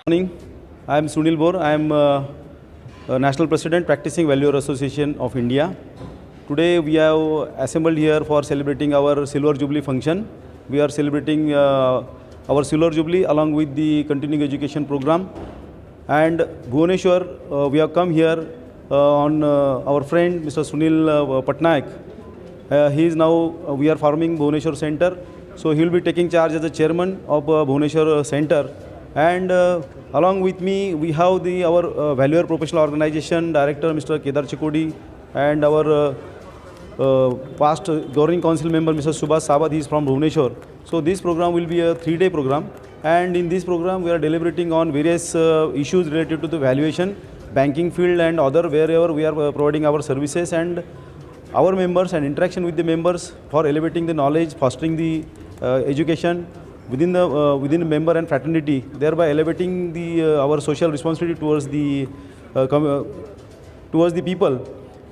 Morning. I am Sunil Bor. I am National President, Practicing Valuer Association of India. Today we have assembled here for celebrating our Silver Jubilee function. We are celebrating our Silver Jubilee along with the continuing education program. And Bhubaneswar, we have come here on our friend Mr. Sunil Patnaik. He is now, we are forming Bhubaneswar Center. So he will be taking charge as the chairman of Bhubaneswar Center. And along with me, we have our Valuer Professional Organization Director, Mr. Kedar Chikodi, and our past Governing Council member, Mr. Subhash Sabad. He is from Bhubaneswar. So this program will be a 3-day program. And in this program, we are deliberating on various issues related to the valuation, banking field and other wherever we are providing our services, and our members and interaction with the members for elevating the knowledge, fostering the education within the member and fraternity, thereby elevating our social responsibility towards the people.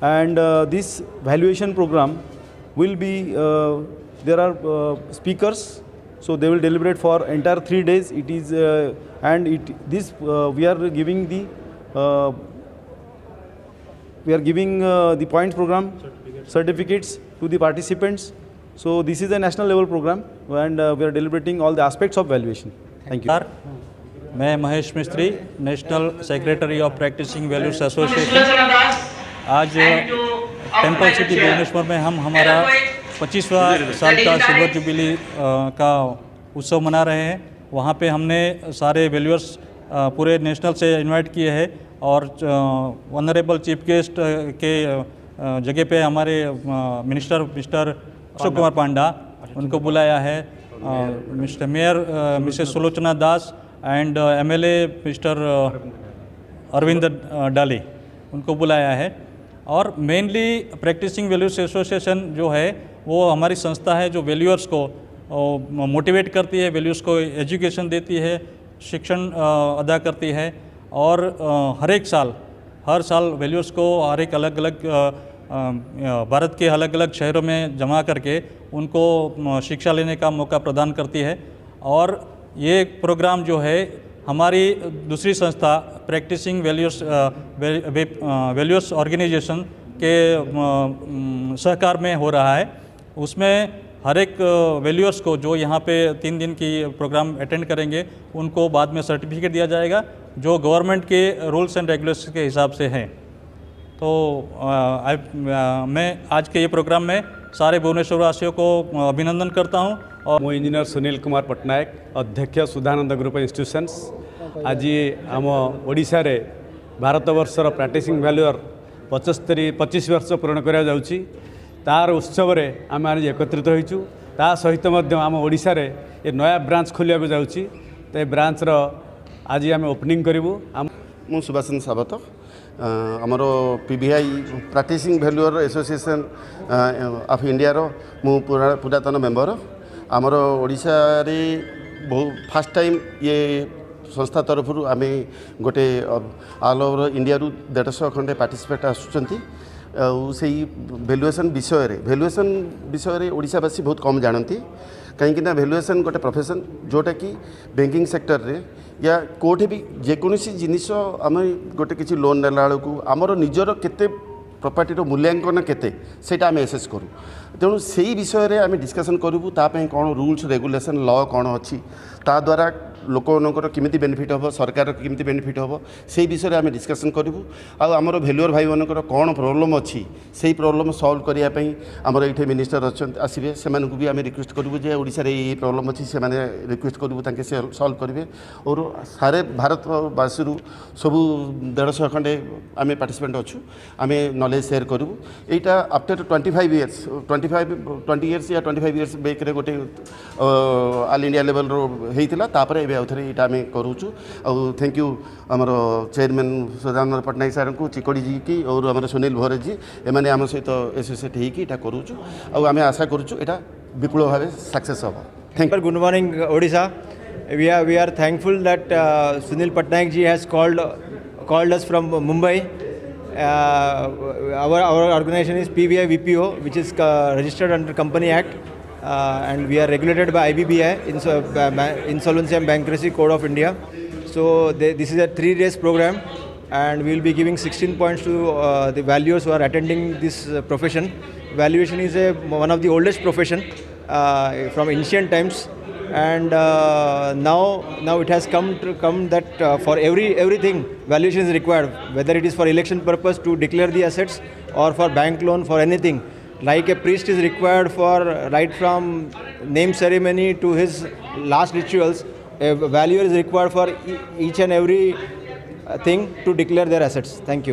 And this valuation program will be there are speakers, so they will deliberate for entire 3 days. It is we are giving the points program certificates to the participants. So this is a national level program and we are deliberating all the aspects of valuation. Thank you. मैं Mahesh Mistry, national secretary of practising values association. आज temple city Bhubaneswar में हम हमारा 25वां साल का silver jubilee का उत्सव मना रहे हैं। वहाँ पे हमने सारे वैल्यूअर्स पूरे नेशनल से इनवाइट किए हैं और ऑनरेबल चीफ गेस्ट के जगह पे हमारे मिनिस्टर मिस्टर अशोक कुमार पांडा उनको बुलाया है, mister mayor Mrs Sulochana Das and MLA mister Arvind Dali उनको बुलाया है। और मेनली प्रैक्टिसिंग वैल्यूज एसोसिएशन जो है वो हमारी संस्था है जो वैल्यूअर्स को मोटिवेट करती है, वैल्यूज़ को एजुकेशन देती है, शिक्षण अदा करती है और हर साल वैल्यूअर्स को हर एक अलग अलग भारत के अलग अलग शहरों में जमा करके उनको शिक्षा लेने का मौका प्रदान करती है। और ये प्रोग्राम जो है हमारी दूसरी संस्था प्रैक्टिसिंग वैल्यूअर्स ऑर्गेनाइजेशन के सहकार में हो रहा है। उसमें हर एक वैल्यूअर्स को जो यहाँ पे 3 दिन की प्रोग्राम अटेंड करेंगे उनको बाद में सर्टिफिकेट दिया जाएगा जो गवर्नमेंट के रूल्स एंड रेगुलेशंस के हिसाब से हैं। तो मैं आज के ये प्रोग्राम में सारे भुवनेश्वर वासियों को अभिनंदन करता हूँ। और मो इंजीनियर सुनील कुमार पट्टनायक, अध्यक्ष सुधानंद ग्रुप इंस्टीट्यूशंस। आज आम ओडिशा रे भारत वर्षर प्रैक्टिसिंग वैल्यूअर 25 वर्ष पूर्ण करा जाउची। तार उत्सव रे आम आज एकत्रित होइचु। ता सहित मध्य आम ओडिशा रे ये नया ब्रांच खोलिया को जाउची। तो ये ब्रांच रो आज आम ओपनिंग करिवु। मु सुभाषचंद्र सावत, आमर PVI practising valuer association of India रो मु पुरातन मेंबर। आमर ओडिशा रे बहु फर्स्ट टाइम ये संस्था तरफ आम गोटे ऑल ओवर इंडिया रु 150 खंडे पार्टिसिपेट आसुचंती। से वैल्यूएशन विषय ओडिशावासी बहुत कम जानती कहीं वैल्यूएशन गोटे प्रोफेशन जोटा कि बैंकिंग सेक्टर रे या कोठी भी जेकोसी जिनिस आम गोटे किसी लोन नेला बेलू आमर निजर केते प्रॉपर्टी रो मूल्यांकन केते सेटा आम एसेस करूँ। तेणु से विषय रे आम डिस्कसन करूँ तापाई कौन रूल्स रेगुलेशन लॉ कौन अच्छी ता द्वारा लोकମାନଙ୍କର କେମିତି ବେନିଫିଟ୍ ହେବ, ସରକାର କେମିତି ବେନିଫିଟ୍ ହେବ ସେହି ବିଷୟରେ ଆମେ ଡିସ୍କସନ୍ କରିବୁ। ଆଉ ଆମର ଭ୍ୟାଲୁଅର୍ ଭାଇମାନଙ୍କର କ'ଣ ପ୍ରୋବ୍ଲେମ୍ ଅଛି ସେହି ପ୍ରୋବ୍ଲେମ୍ ସଲ୍ଭ କରିବା ପାଇଁ ଆମର ଏଇଠି ମିନିଷ୍ଟର ଅଛନ୍ତି ଆସିବେ, ସେମାନଙ୍କୁ ବି ଆମେ ରିକ୍ୱେଷ୍ଟ କରିବୁ ଯେ ଓଡ଼ିଶାରେ ଏଇ ପ୍ରୋବ୍ଲେମ୍ ଅଛି, ସେମାନେ ରିକ୍ୱେଷ୍ଟ କରିବୁ ତାଙ୍କେ ସେ ସଲ୍ଭ କରିବେ। और सारे ଭାରତବାସୀରୁ ସବୁ 150 ଖଣ୍ଡେ ଆମେ ପାର୍ଟିସିପେଣ୍ଟ ଅଛୁ, ଆମେ ନଲେଜ୍ ସେୟାର କରିବୁ। ଏଇଟା ଆଫ୍ଟର 20 ଇୟର୍ସ या 25 ଇୟର୍ସ ବ୍ୟାକ୍ରେ ଗୋଟେ ଅଲ୍ ଇଣ୍ଡିଆ ଲେଭେଲ୍ର ହେଇଥିଲା। ତାପରେ आउ थे यहाँ आम करूँ। थैंक यू आमर चेयरमैन सदानंद पट्टनायक सार को, चिकोड़ी जी की और आम सुनील भोरे जी एम आम सहित एसोसिएट होकर करूँ। आम आशा करूँ यहाँ विपुल भाव सक्सेस हम। Thank you. Good morning Odisha. we are thankful that Sunil Patnaik ji has called us from Mumbai. Our organization is PVI VPO, which is registered under Company Act. and we are regulated by IBBI, Insolvency and Bankruptcy Code of India. So this is a 3 days program, and we will be giving 16 points to the valuers who are attending this profession. Valuation is one of the oldest profession from ancient times, and now it has come that for everything valuation is required, whether it is for election purpose to declare the assets or for bank loan, for anything. Like a priest is required for right from name ceremony to his last rituals, a valuer is required for each and every thing to declare their assets. Thank you.